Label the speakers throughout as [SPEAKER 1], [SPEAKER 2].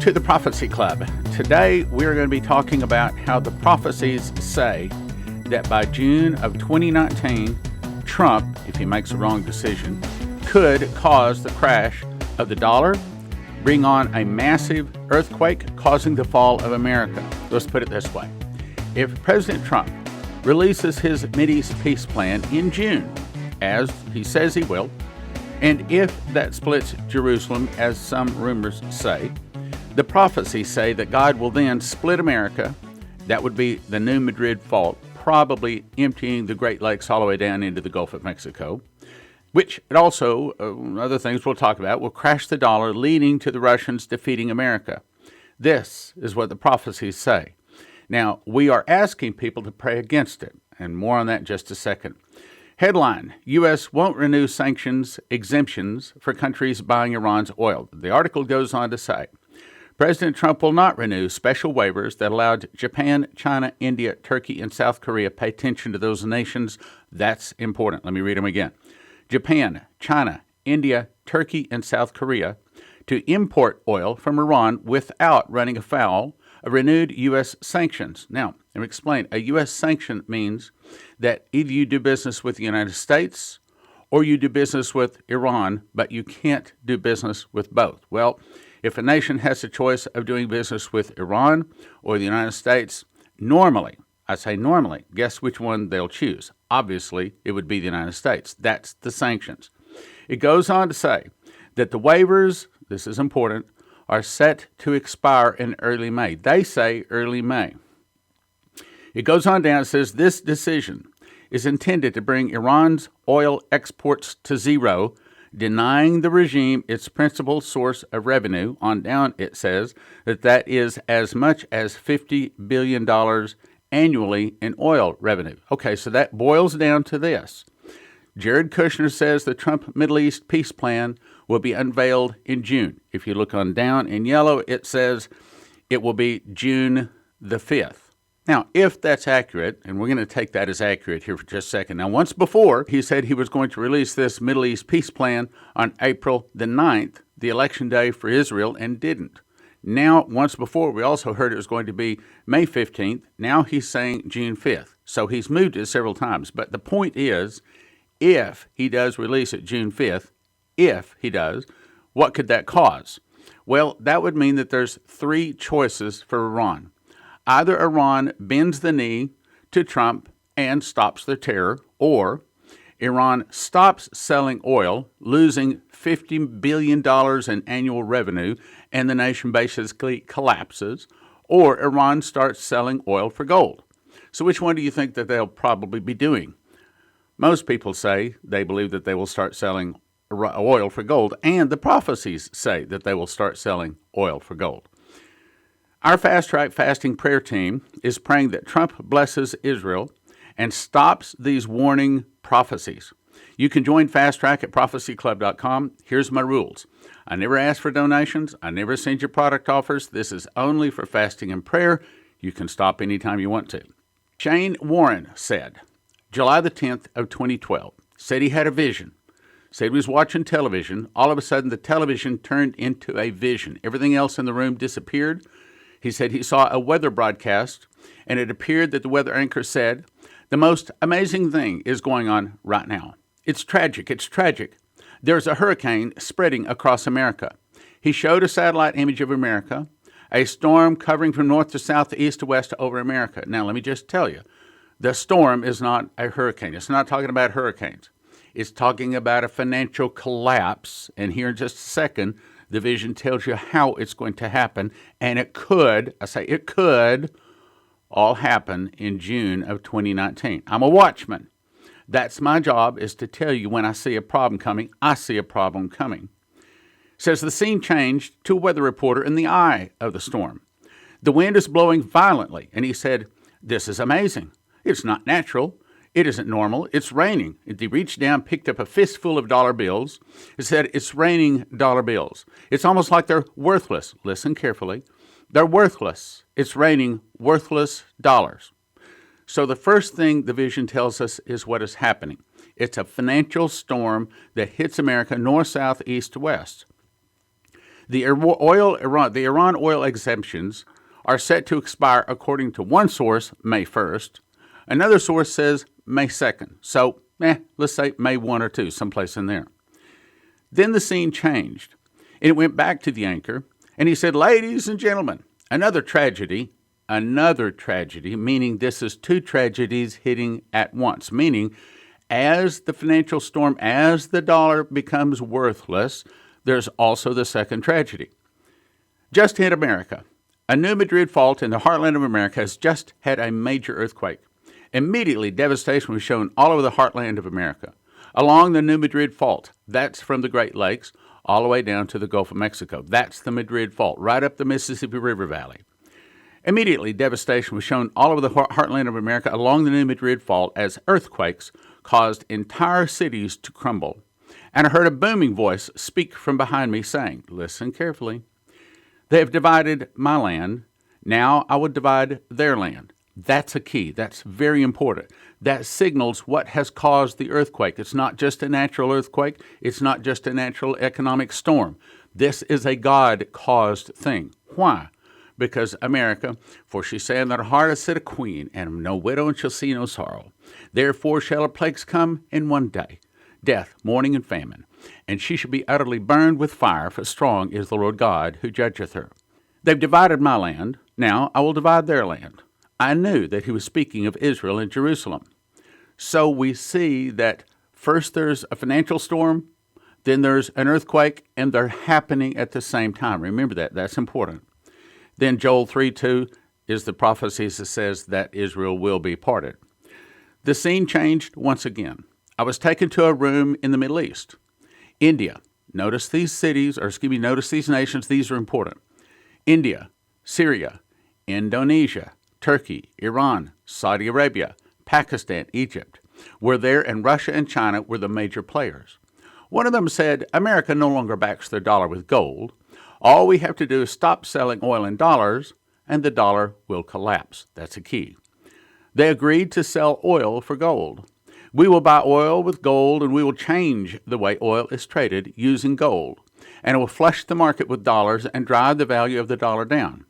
[SPEAKER 1] to the Prophecy Club. Today we're going to be talking about how the prophecies say that by June of 2019, Trump, if he makes a wrong decision, could cause the crash of the dollar, bring on a massive earthquake causing the fall of America. Let's put it this way. If President Trump releases his Mideast peace plan in June, as he says he will, and if that splits Jerusalem, as some rumors say, the prophecies say that God will then split America. That would be the New Madrid fault, probably emptying the Great Lakes all the way down into the Gulf of Mexico, which it also, other things we'll talk about, will crash the dollar, leading to the Russians defeating America. This is what the prophecies say. Now, we are asking people to pray against it, and more on that in just a second. Headline, U.S. won't renew sanctions exemptions for countries buying Iran's oil. The article goes on to say, President Trump will not renew special waivers that allowed Japan, China, India, Turkey, and South Korea. Pay attention to those nations. That's important. Let me read them again. Japan, China, India, Turkey, and South Korea to import oil from Iran without running afoul of renewed U.S. sanctions. Now, let me explain. A U.S. sanction means that either you do business with the United States or you do business with Iran, but you can't do business with both. Well, if a nation has a choice of doing business with Iran or the United States, normally, I say normally, guess which one they'll choose? Obviously, it would be the United States. That's the sanctions. It goes on to say that the waivers, this is important, are set to expire in early May. They say early May. It goes on down and says this decision is intended to bring Iran's oil exports to zero, denying the regime its principal source of revenue. On down, it says that is as much as $50 billion annually in oil revenue. Okay, so that boils down to this. Jared Kushner says the Trump Middle East peace plan will be unveiled in June. If you look on down in yellow, it says it will be June the 5th. Now, if that's accurate, and we're going to take that as accurate here for just a second. Now, once before, he said he was going to release this Middle East peace plan on April the 9th, the election day for Israel, and didn't. Now, once before, we also heard it was going to be May 15th. Now he's saying June 5th. So he's moved it several times. But the point is, if he does release it June 5th, if he does, what could that cause? Well, that would mean that there's three choices for Iran. Either Iran bends the knee to Trump and stops the terror, or Iran stops selling oil, losing $50 billion in annual revenue, and the nation basically collapses, or Iran starts selling oil for gold. So which one do you think that they'll probably be doing? Most people say they believe that they will start selling oil for gold, and the prophecies say that they will start selling oil for gold. Our Fast Track Fasting Prayer Team is praying that Trump blesses Israel and stops these warning prophecies. You can join Fast Track at prophecyclub.com. Here's my rules. I never ask for donations. I never send you product offers. This is only for fasting and prayer. You can stop anytime you want to. Shane Warren said, July the 10th of 2012, said he had a vision. Said he was watching television. All of a sudden, the television turned into a vision. Everything else in the room disappeared. He said he saw a weather broadcast, and it appeared that the weather anchor said, the most amazing thing is going on right now. It's tragic. It's tragic. There's a hurricane spreading across America. He showed a satellite image of America, a storm covering from north to south, to east to west over America. Now, let me just tell you, the storm is not a hurricane. It's not talking about hurricanes. It's talking about a financial collapse. And here in just a second, the vision tells you how it's going to happen. And it could, I say it could, all happen in June of 2019. I'm a watchman. That's my job, is to tell you when I see a problem coming, I see a problem coming. Says the scene changed to a weather reporter in the eye of the storm. The wind is blowing violently, and he said, this is amazing. It's not natural. It isn't normal. It's raining. He reached down, picked up a fistful of dollar bills. He said, it's raining dollar bills. It's almost like they're worthless. Listen carefully. They're worthless. It's raining worthless dollars. So the first thing the vision tells us is what is happening. It's a financial storm that hits America north, south, east, west. The Iran oil exemptions are set to expire according to one source, May 1st. Another source says May 2nd. So, let's say May 1 or 2, someplace in there. Then the scene changed, and it went back to the anchor, and he said, "Ladies and gentlemen, another tragedy, meaning this is two tragedies hitting at once, meaning as the financial storm, as the dollar becomes worthless, there's also the second tragedy. Just hit America. A New Madrid fault in the heartland of America has just had a major earthquake. Immediately, devastation was shown all over the heartland of America. Along the New Madrid fault, that's from the Great Lakes, all the way down to the Gulf of Mexico. That's the Madrid fault, right up the Mississippi River Valley. Immediately, devastation was shown all over the heartland of America along the New Madrid fault as earthquakes caused entire cities to crumble. And I heard a booming voice speak from behind me saying, 'Listen carefully. They have divided my land. Now I will divide their land.'" That's a key. That's very important. That signals what has caused the earthquake. It's not just a natural earthquake. It's not just a natural economic storm. This is a God-caused thing. Why? Because America, for she said in her heart, "Sit a queen, and no widow, and shall see no sorrow. Therefore shall her plagues come in one day, death, mourning, and famine. And she shall be utterly burned with fire, for strong is the Lord God who judgeth her. They've divided my land. Now I will divide their land." I knew that he was speaking of Israel and Jerusalem. So we see that first there's a financial storm, then there's an earthquake, and they're happening at the same time. Remember that. That's important. Then Joel 3:2 is the prophecy that says that Israel will be parted. The scene changed once again. I was taken to a room in the Middle East. India. Notice these nations. These are important. India, Syria, Indonesia, Turkey, Iran, Saudi Arabia, Pakistan, Egypt were there, and Russia and China were the major players. One of them said, "America no longer backs their dollar with gold. All we have to do is stop selling oil in dollars, and the dollar will collapse." That's a key. They agreed to sell oil for gold. "We will buy oil with gold, and we will change the way oil is traded using gold, and it will flush the market with dollars and drive the value of the dollar down."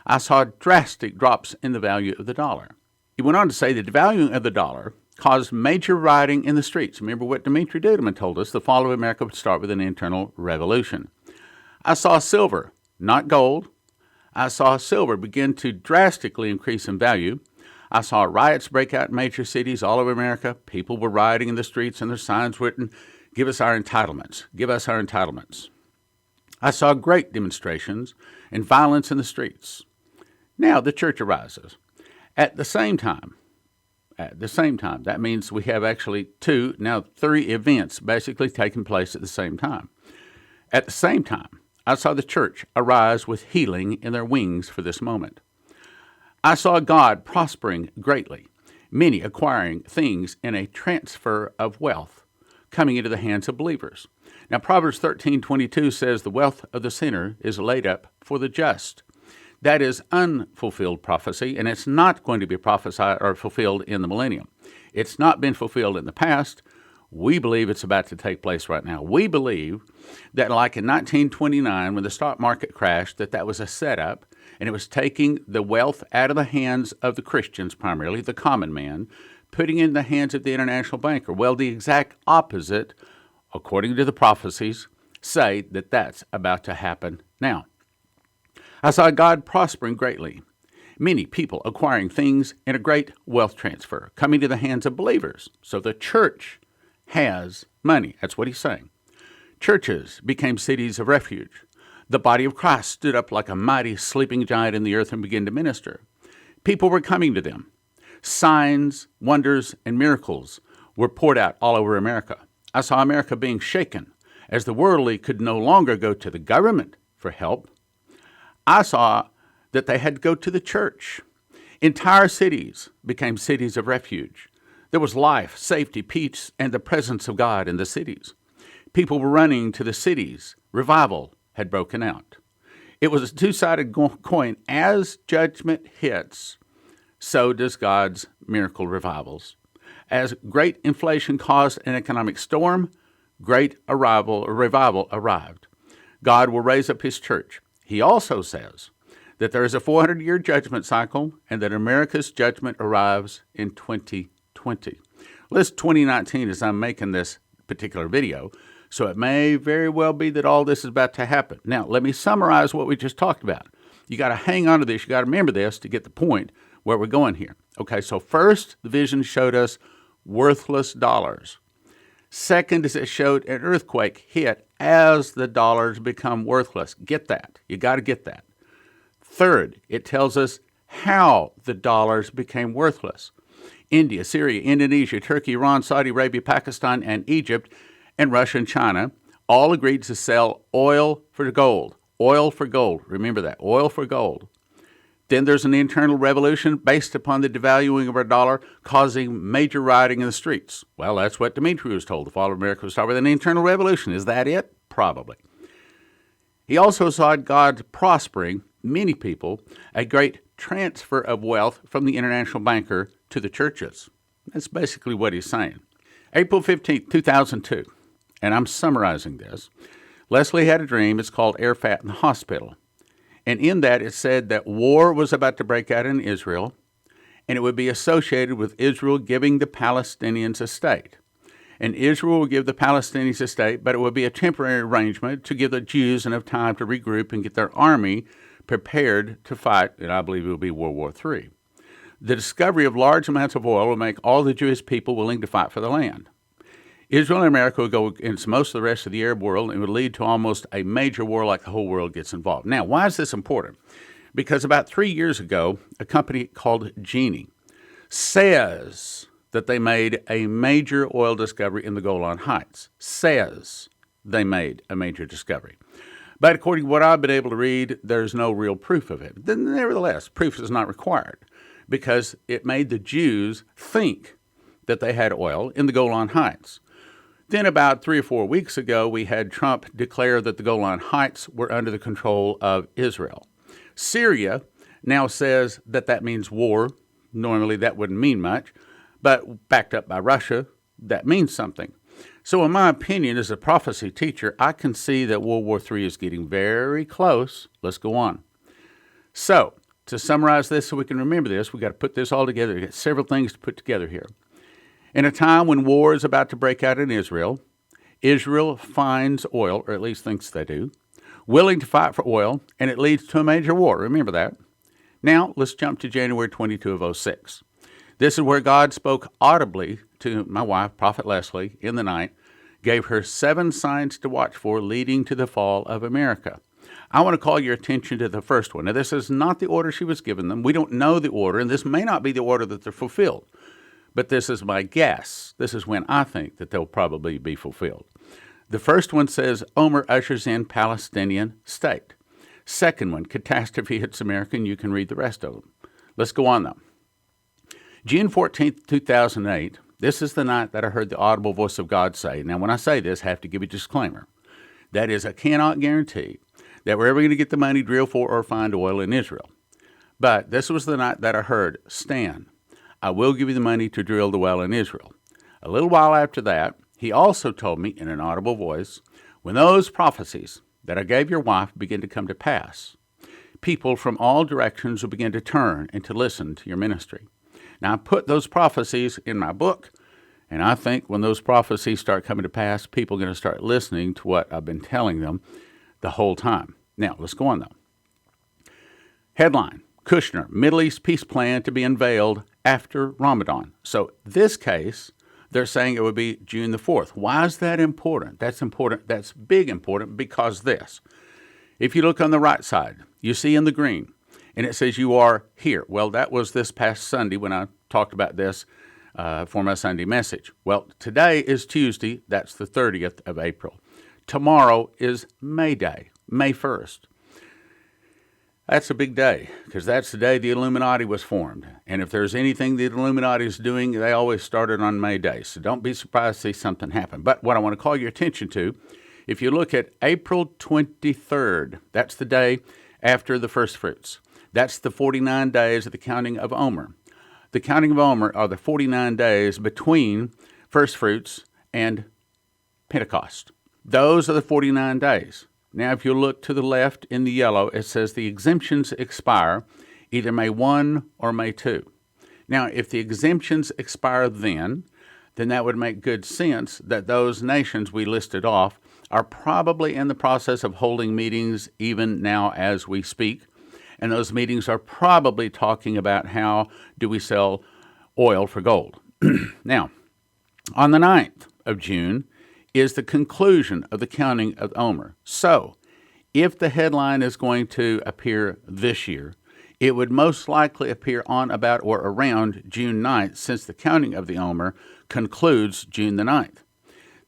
[SPEAKER 1] I saw drastic drops in the value of the dollar. He went on to say the devaluing of the dollar caused major rioting in the streets. Remember what Dimitri Duduman told us, the fall of America would start with an internal revolution. I saw silver, not gold. I saw silver begin to drastically increase in value. I saw riots break out in major cities all over America. People were rioting in the streets, and their signs written, "Give us our entitlements, give us our entitlements." I saw great demonstrations and violence in the streets. Now the church arises. At the same time, that means we have actually three events basically taking place at the same time. At the same time, I saw the church arise with healing in their wings for this moment. I saw God prospering greatly, many acquiring things in a transfer of wealth coming into the hands of believers. Now, Proverbs 13:22 says the wealth of the sinner is laid up for the just. That is unfulfilled prophecy, and it's not going to be prophesied or fulfilled in the millennium. It's not been fulfilled in the past. We believe it's about to take place right now. We believe that like in 1929, when the stock market crashed, that was a setup, and it was taking the wealth out of the hands of the Christians, primarily the common man, putting it in the hands of the international banker. Well, the exact opposite, according to the prophecies, say that that's about to happen now. I saw God prospering greatly, many people acquiring things in a great wealth transfer, coming to the hands of believers. So the church has money. That's what he's saying. Churches became cities of refuge. The body of Christ stood up like a mighty sleeping giant in the earth and began to minister. People were coming to them. Signs, wonders, and miracles were poured out all over America. I saw America being shaken as the worldly could no longer go to the government for help. I saw that they had to go to the church. Entire cities became cities of refuge. There was life, safety, peace, and the presence of God in the cities. People were running to the cities. Revival had broken out. It was a two-sided coin. As judgment hits, so does God's miracle revivals. As great inflation caused an economic storm, great revival arrived. God will raise up his church. He also says that there is a 400-year judgment cycle and that America's judgment arrives in 2020. Well, it's 2019 as I'm making this particular video, so it may very well be that all this is about to happen. Now, let me summarize what we just talked about. You got to hang on to this. You got to remember this to get the point where we're going here. Okay, so first, the vision showed us worthless dollars. Second is it showed an earthquake hit as the dollars become worthless. Get that. You got to get that. Third, it tells us how the dollars became worthless. India, Syria, Indonesia, Turkey, Iran, Saudi Arabia, Pakistan, and Egypt, and Russia and China all agreed to sell oil for gold. Oil for gold. Remember that. Oil for gold. Then there's an internal revolution based upon the devaluing of our dollar, causing major rioting in the streets. Well, that's what Dmitry was told. The fall of America would start with an internal revolution. Is that it? Probably. He also saw God prospering many people, a great transfer of wealth from the international banker to the churches. That's basically what he's saying. April 15th, 2002, and I'm summarizing this. Leslie had a dream. It's called Arafat in the Hospital. And in that, it said that war was about to break out in Israel, and it would be associated with Israel giving the Palestinians a state. And Israel would give the Palestinians a state, but it would be a temporary arrangement to give the Jews enough time to regroup and get their army prepared to fight, and I believe it will be World War III. The discovery of large amounts of oil will make all the Jewish people willing to fight for the land. Israel and America would go against most of the rest of the Arab world and would lead to almost a major war like the whole world gets involved. Now, why is this important? Because about 3 years ago, a company called Genie says that they made a major oil discovery in the Golan Heights. Says they made a major discovery. But according to what I've been able to read, there's no real proof of it. Then, nevertheless, proof is not required because it made the Jews think that they had oil in the Golan Heights. Then about 3 or 4 weeks ago, we had Trump declare that the Golan Heights were under the control of Israel. Syria now says that that means war. Normally that wouldn't mean much, but backed up by Russia, that means something. So in my opinion, as a prophecy teacher, I can see that World War III is getting very close. Let's go on. So to summarize this so we can remember this, we've got to put this all together. We've got several things to put together here. In a time when war is about to break out in Israel, Israel finds oil, or at least thinks they do, willing to fight for oil, and it leads to a major war. Remember that. Now, let's jump to January 22 of 2006. This is where God spoke audibly to my wife, Prophet Leslie, in the night, gave her 7 signs to watch for leading to the fall of America. I want to call your attention to the first one. Now, this is not the order she was given them. We don't know the order, and this may not be the order that they're fulfilled. But this is my guess. This is when I think that they'll probably be fulfilled. The first one says Omer ushers in Palestinian state. Second one, catastrophe hits America, and you can read the rest of them. Let's go on, though. June 14th, 2008, this is the night that I heard the audible voice of God say. Now, when I say this, I have to give a disclaimer. That is, I cannot guarantee that we're ever going to get the money, drill for, or find oil in Israel. But this was the night that I heard, Stan, I will give you the money to drill the well in Israel. A little while after that, he also told me in an audible voice, when those prophecies that I gave your wife begin to come to pass, people from all directions will begin to turn and to listen to your ministry. Now, I put those prophecies in my book, and I think when those prophecies start coming to pass, people are going to start listening to what I've been telling them the whole time. Now, let's go on, though. Headline, Kushner, Middle East peace plan to be unveiled after Ramadan. So this case, they're saying it would be June the 4th. Why is that important? That's important. That's big important because this. If you look on the right side, you see in the green, and it says you are here. Well, that was this past Sunday when I talked about this for my Sunday message. Well, today is Tuesday. That's the 30th of April. Tomorrow is May Day, May 1st. That's a big day because that's the day the Illuminati was formed. And if there's anything the Illuminati is doing, they always started on May Day. So don't be surprised to see something happen. But what I want to call your attention to, if you look at April 23rd, that's the day after the first fruits. That's the 49 days of the counting of Omer. The counting of Omer are the 49 days between first fruits and Pentecost. Those are the 49 days. Now, if you look to the left in the yellow, it says the exemptions expire either May 1 or May 2. Now, if the exemptions expire then that would make good sense that those nations we listed off are probably in the process of holding meetings even now as we speak. And those meetings are probably talking about how do we sell oil for gold. Now, on the 9th of June is the conclusion of the counting of Omer. So, if the headline is going to appear this year, it would most likely appear on, about, or around June 9th, since the counting of the Omer concludes June the 9th.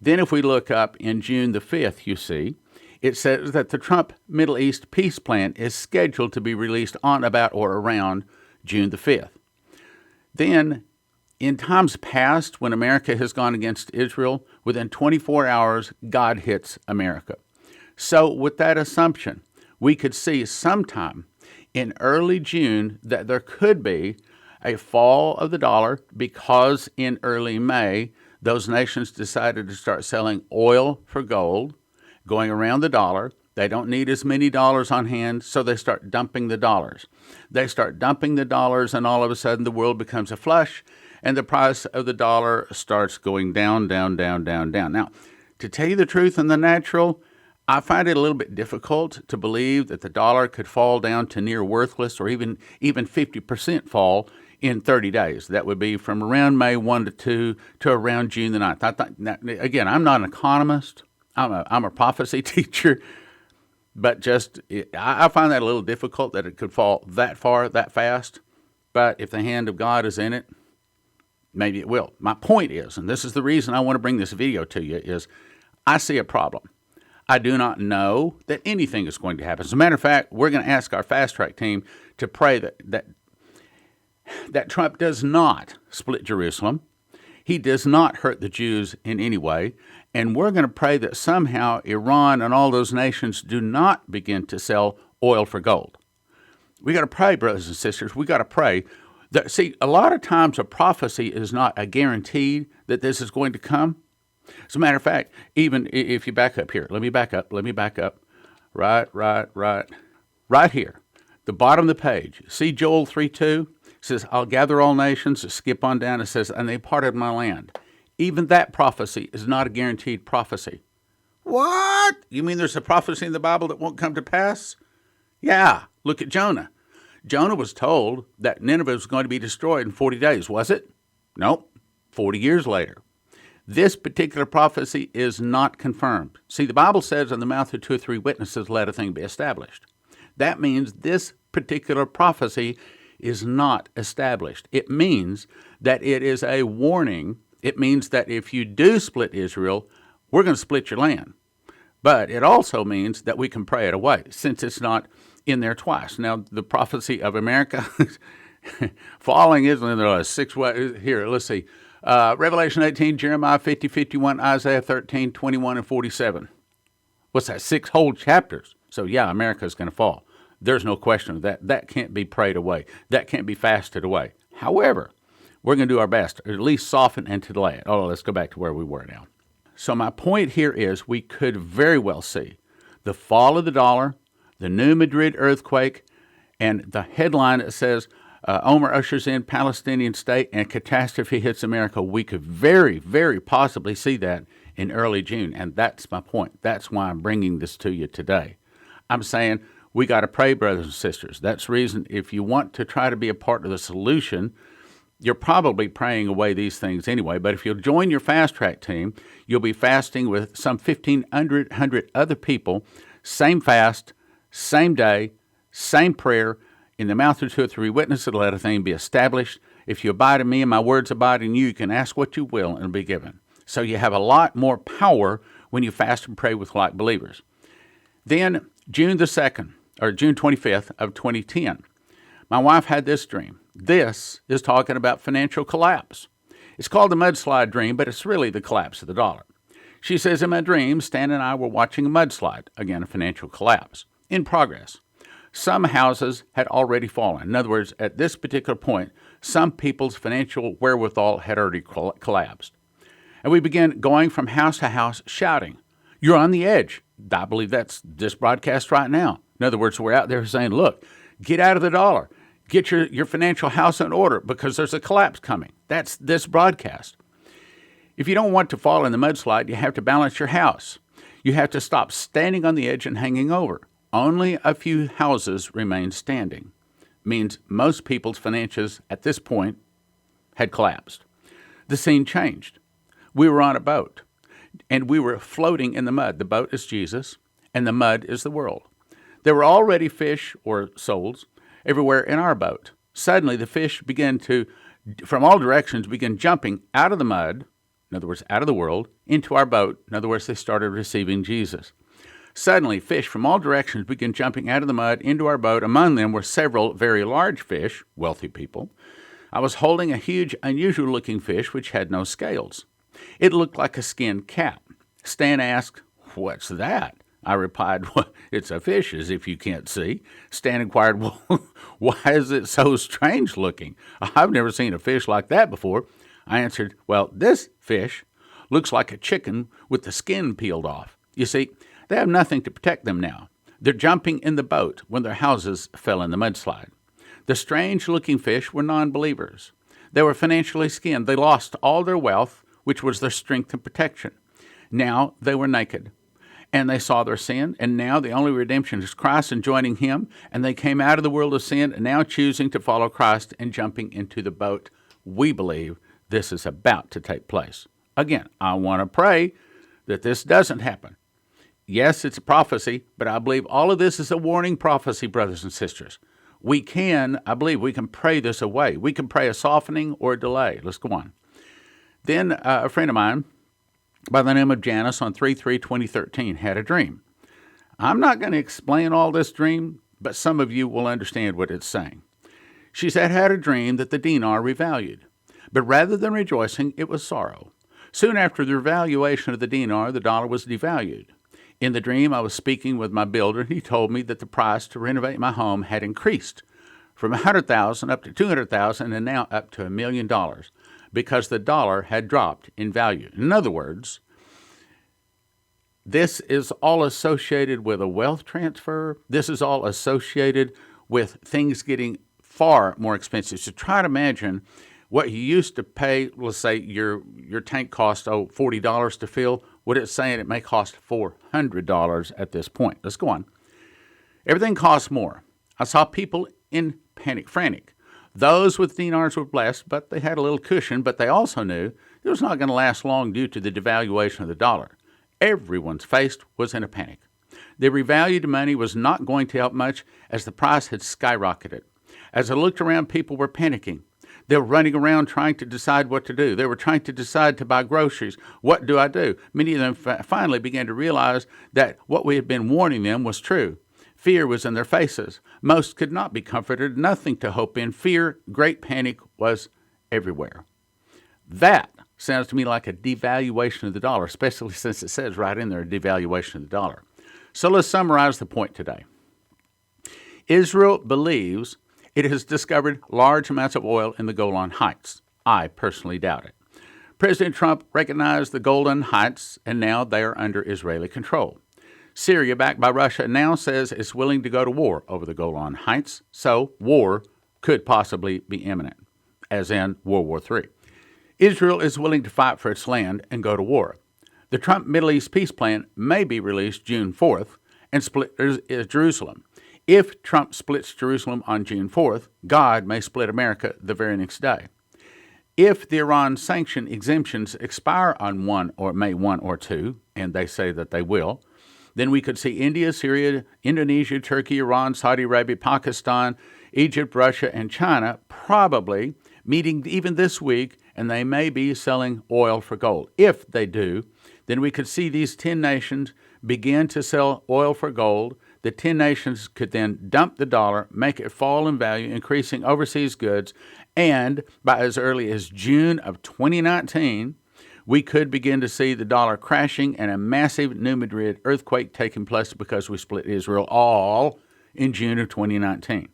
[SPEAKER 1] Then if we look up in June the 5th, you see, it says that the Trump Middle East peace plan is scheduled to be released on, about, or around June the 5th. Then, in times past, when America has gone against Israel, within 24 hours, God hits America. So with that assumption, we could see sometime in early June that there could be a fall of the dollar because in early May, those nations decided to start selling oil for gold, going around the dollar. They don't need as many dollars on hand, so they start dumping the dollars. They start dumping the dollars, and all of a sudden the world becomes a flush, and the price of the dollar starts going down, down, down, down, down. Now, to tell you the truth in the natural, I find it a little bit difficult to believe that the dollar could fall down to near worthless or even 50% fall in 30 days. That would be from around May 1 to 2 to around June the 9th. I thought, again, I'm not an economist. I'm a prophecy teacher. But I find that a little difficult that it could fall that far, that fast. But if the hand of God is in it, maybe it will. My point is, and this is the reason I want to bring this video to you, is I see a problem. I do not know that anything is going to happen. As a matter of fact, we're going to ask our fast track team to pray that Trump does not split Jerusalem. He does not hurt the Jews in any way. And we're going to pray that somehow Iran and all those nations do not begin to sell oil for gold. We got to pray, brothers and sisters. We got to pray. See, a lot of times a prophecy is not a guarantee that this is going to come. As a matter of fact, even if you back up here, let me back up. Right here, the bottom of the page. See Joel 3:2? It says, I'll gather all nations. Skip on down. It says, and they parted my land. Even that prophecy is not a guaranteed prophecy. What? You mean there's a prophecy in the Bible that won't come to pass? Yeah, look at Jonah. Jonah was told that Nineveh was going to be destroyed in 40 days, was it? Nope, 40 years later. This particular prophecy is not confirmed. See, the Bible says in the mouth of 2 or 3 witnesses, let a thing be established. That means this particular prophecy is not established. It means that it is a warning. It means that if you do split Israel, we're going to split your land. But it also means that we can pray it away, since it's not in there twice. Now, the prophecy of America, falling Israel, there are 6 ways. Here, let's see. Revelation 18, Jeremiah 50, 51, Isaiah 13, 21, and 47. What's that? 6 whole chapters. So, yeah, America is going to fall. There's no question of that. That can't be prayed away. That can't be fasted away. However, we're going to do our best, or at least soften and to delay it. Oh, let's go back to where we were now. So my point here is we could very well see the fall of the dollar, the New Madrid earthquake, and the headline that says, Omer ushers in Palestinian state and catastrophe hits America. We could very, very possibly see that in early June. And that's my point. That's why I'm bringing this to you today. I'm saying we got to pray, brothers and sisters. That's the reason if you want to try to be a part of the solution, you're probably praying away these things anyway. But if you'll join your fast track team, you'll be fasting with some 1,500 other people. Same fast, same day, same prayer. In the mouth of 2 or 3 witnesses, let a thing be established. If you abide in me and my words abide in you, you can ask what you will and it'll be given. So you have a lot more power when you fast and pray with like believers. Then June the 2nd, or June 25th of 2010, my wife had this dream. This is talking about financial collapse. It's called the mudslide dream, but it's really the collapse of the dollar. She says, in my dream, Stan and I were watching a mudslide, again, a financial collapse, in progress. Some houses had already fallen. In other words, at this particular point, some people's financial wherewithal had already collapsed. And we began going from house to house shouting, You're on the edge. I believe that's this broadcast right now. In other words, we're out there saying, look, get out of the dollar. Get your financial house in order because there's a collapse coming. That's this broadcast. If you don't want to fall in the mudslide, you have to balance your house. You have to stop standing on the edge and hanging over. Only a few houses remain standing. Means most people's finances at this point had collapsed. The scene changed. We were on a boat, and we were floating in the mud. The boat is Jesus, and the mud is the world. There were already fish or souls everywhere in our boat. Suddenly, the fish began to, from all directions, begin jumping out of the mud, in other words, out of the world, into our boat. In other words, they started receiving Jesus. Suddenly, fish from all directions began jumping out of the mud into our boat. Among them were several very large fish, wealthy people. I was holding a huge, unusual-looking fish which had no scales. It looked like a skinned cat. Stan asked, "What's that?" I replied, "Well, it's a fish, as if you can't see." Stan inquired, "Well, why is it so strange looking? I've never seen a fish like that before." I answered, "Well, this fish looks like a chicken with the skin peeled off. You see, they have nothing to protect them now. They're jumping in the boat when their houses fell in the mudslide." The strange-looking fish were non-believers. They were financially skinned. They lost all their wealth, which was their strength and protection. Now they were naked, and they saw their sin, and now the only redemption is Christ and joining Him, and they came out of the world of sin and now choosing to follow Christ and jumping into the boat. We believe this is about to take place. Again, I want to pray that this doesn't happen. Yes, it's a prophecy, but I believe all of this is a warning prophecy, brothers and sisters. I believe we can pray this away. We can pray a softening or a delay. Let's go on. Then a friend of mine by the name of Janice on 3/3/2013 had a dream. I'm not going to explain all this dream, but some of you will understand what it's saying. She said, had a dream that the dinar revalued, but rather than rejoicing, it was sorrow. Soon after the revaluation of the dinar, the dollar was devalued. In the dream, I was speaking with my builder, and he told me that the price to renovate my home had increased from $100,000 up to $200,000 and now up to $1 million because the dollar had dropped in value. In other words, this is all associated with a wealth transfer. This is all associated with things getting far more expensive. So try to imagine what you used to pay. Let's say your tank cost $40 to fill. What it's saying, it may cost $400 at this point. Let's go on. Everything costs more. I saw people in panic, frantic. Those with dinars were blessed, but they had a little cushion, but they also knew it was not going to last long due to the devaluation of the dollar. Everyone's face was in a panic. The revalued money was not going to help much as the price had skyrocketed. As I looked around, people were panicking. They were running around trying to decide what to do. They were trying to decide to buy groceries. What do I do? Many of them finally began to realize that what we had been warning them was true. Fear was in their faces. Most could not be comforted, nothing to hope in. Fear, great panic was everywhere. That sounds to me like a devaluation of the dollar, especially since it says right in there, devaluation of the dollar. So let's summarize the point today. Israel believes it has discovered large amounts of oil in the Golan Heights. I personally doubt it. President Trump recognized the Golan Heights, and now they are under Israeli control. Syria, backed by Russia, now says it's willing to go to war over the Golan Heights, so war could possibly be imminent, as in World War III. Israel is willing to fight for its land and go to war. The Trump Middle East peace plan may be released June 4th and split Jerusalem. If Trump splits Jerusalem on June 4th, God may split America the very next day. If the Iran sanction exemptions expire on May 1 or 2, and they say that they will, then we could see India, Syria, Indonesia, Turkey, Iran, Saudi Arabia, Pakistan, Egypt, Russia, and China probably meeting even this week, and they may be selling oil for gold. If they do, then we could see these 10 nations begin to sell oil for gold. The 10 nations could then dump the dollar, make it fall in value, increasing overseas goods, and by as early as June of 2019, we could begin to see the dollar crashing and a massive New Madrid earthquake taking place because we split Israel all in June of 2019.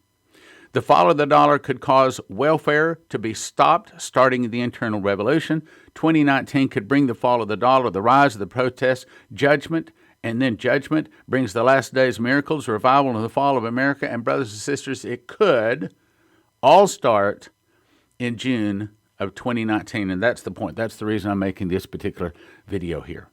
[SPEAKER 1] The fall of the dollar could cause welfare to be stopped, starting the internal revolution. 2019 could bring the fall of the dollar, the rise of the protests, judgment, and then judgment brings the last days miracles, revival, and the fall of America. And brothers and sisters, it could all start in June of 2019. And that's the point. That's the reason I'm making this particular video here.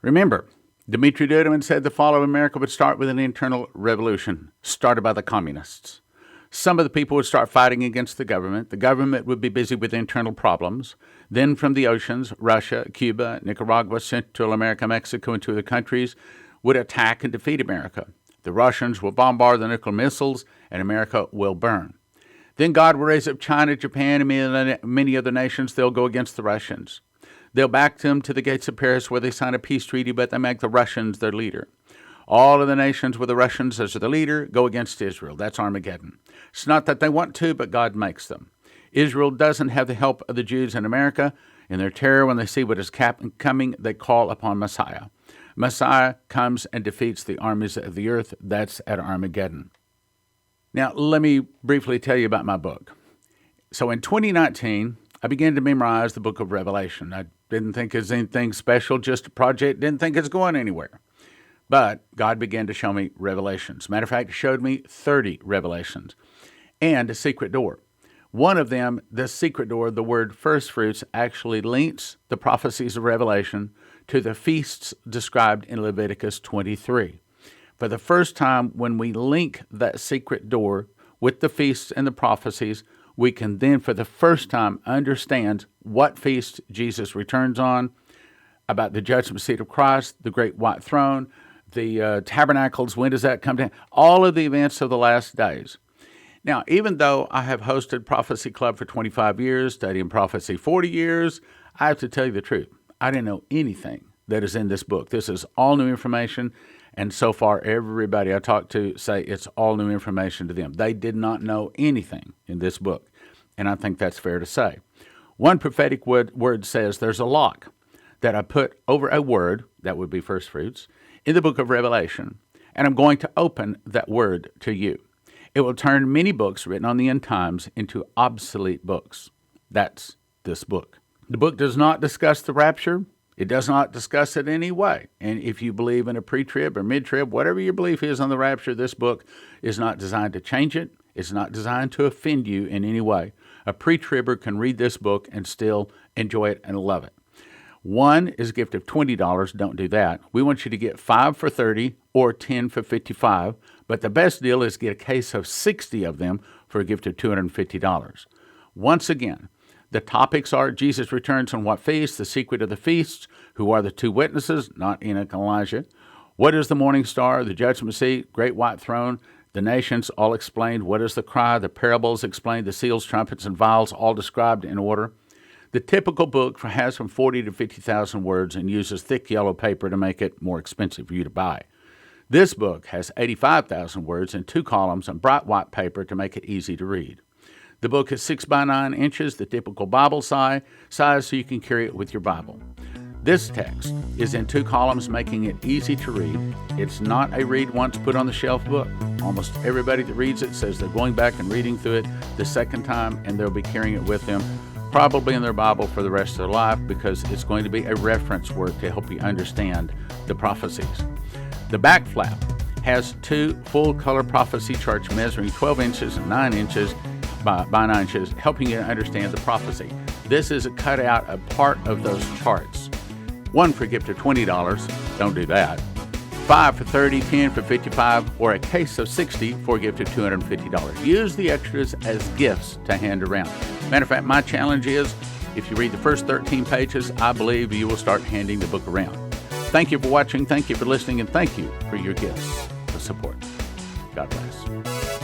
[SPEAKER 1] Remember, Dmitry Duduman said the fall of America would start with an internal revolution started by the communists. Some of the people would start fighting against the government. The government would be busy with internal problems. Then from the oceans, Russia, Cuba, Nicaragua, Central America, Mexico, and two other countries would attack and defeat America. The Russians will bombard the nuclear missiles, and America will burn. Then God will raise up China, Japan, and many other nations. They'll go against the Russians. They'll back them to the gates of Paris where they sign a peace treaty, but they make the Russians their leader. All of the nations with the Russians as the leader go against Israel. That's Armageddon. It's not that they want to, but God makes them. Israel doesn't have the help of the Jews in America. In their terror, when they see what is coming, they call upon Messiah. Messiah comes and defeats the armies of the earth. That's at Armageddon. Now, let me briefly tell you about my book. So in 2019, I began to memorize the book of Revelation. I didn't think it was anything special, just a project, didn't think it's going anywhere. But God began to show me revelations. Matter of fact, He showed me 30 revelations and a secret door. One of them, the secret door, the word first fruits, actually links the prophecies of Revelation to the feasts described in Leviticus 23. For the first time, when we link that secret door with the feasts and the prophecies, we can then, for the first time, understand what feast Jesus returns on, about the judgment seat of Christ, the great white throne, the tabernacles, when does that come down? All of the events of the last days. Now, even though I have hosted Prophecy Club for 25 years, studying prophecy 40 years, I have to tell you the truth. I didn't know anything that is in this book. This is all new information, and so far everybody I talk to say it's all new information to them. They did not know anything in this book, and I think that's fair to say. One prophetic word says there's a lock that I put over a word, that would be first fruits, in the book of Revelation, and I'm going to open that word to you. It will turn many books written on the end times into obsolete books. That's this book. The book does not discuss the rapture. It does not discuss it in any way. And if you believe in a pre-trib or mid-trib, whatever your belief is on the rapture, this book is not designed to change it. It's not designed to offend you in any way. A pre-tribber can read this book and still enjoy it and love it. One is a gift of $20. Don't do that. We want you to get 5 for $30 or 10 for $55. But the best deal is get a case of 60 of them for a gift of $250. Once again, the topics are Jesus returns on what feast, the secret of the feasts, who are the two witnesses, not Enoch and Elijah, what is the morning star, the judgment seat, great white throne, the nations all explained, what is the cry, the parables explained, the seals, trumpets, and vials all described in order. The typical book has from 40 to 50,000 words and uses thick yellow paper to make it more expensive for you to buy. This book has 85,000 words in 2 columns and bright white paper to make it easy to read. The book is 6 by 9 inches, the typical Bible size, so you can carry it with your Bible. This text is in 2 columns, making it easy to read. It's not a read once, put on the shelf book. Almost everybody that reads it says they're going back and reading through it the second time, and they'll be carrying it with them, probably in their Bible for the rest of their life, because it's going to be a reference work to help you understand the prophecies. The back flap has 2 full-color prophecy charts measuring 12 inches and 9 inches by 9 inches, helping you understand the prophecy. This is a cutout of part of those charts. 1 for a gift of $20, don't do that. 5 for $30, 10 for $55, or a case of 60 for a gift of $250. Use the extras as gifts to hand around. Matter of fact, my challenge is, if you read the first 13 pages, I believe you will start handing the book around. Thank you for watching, thank you for listening, and thank you for your gifts of support. God bless.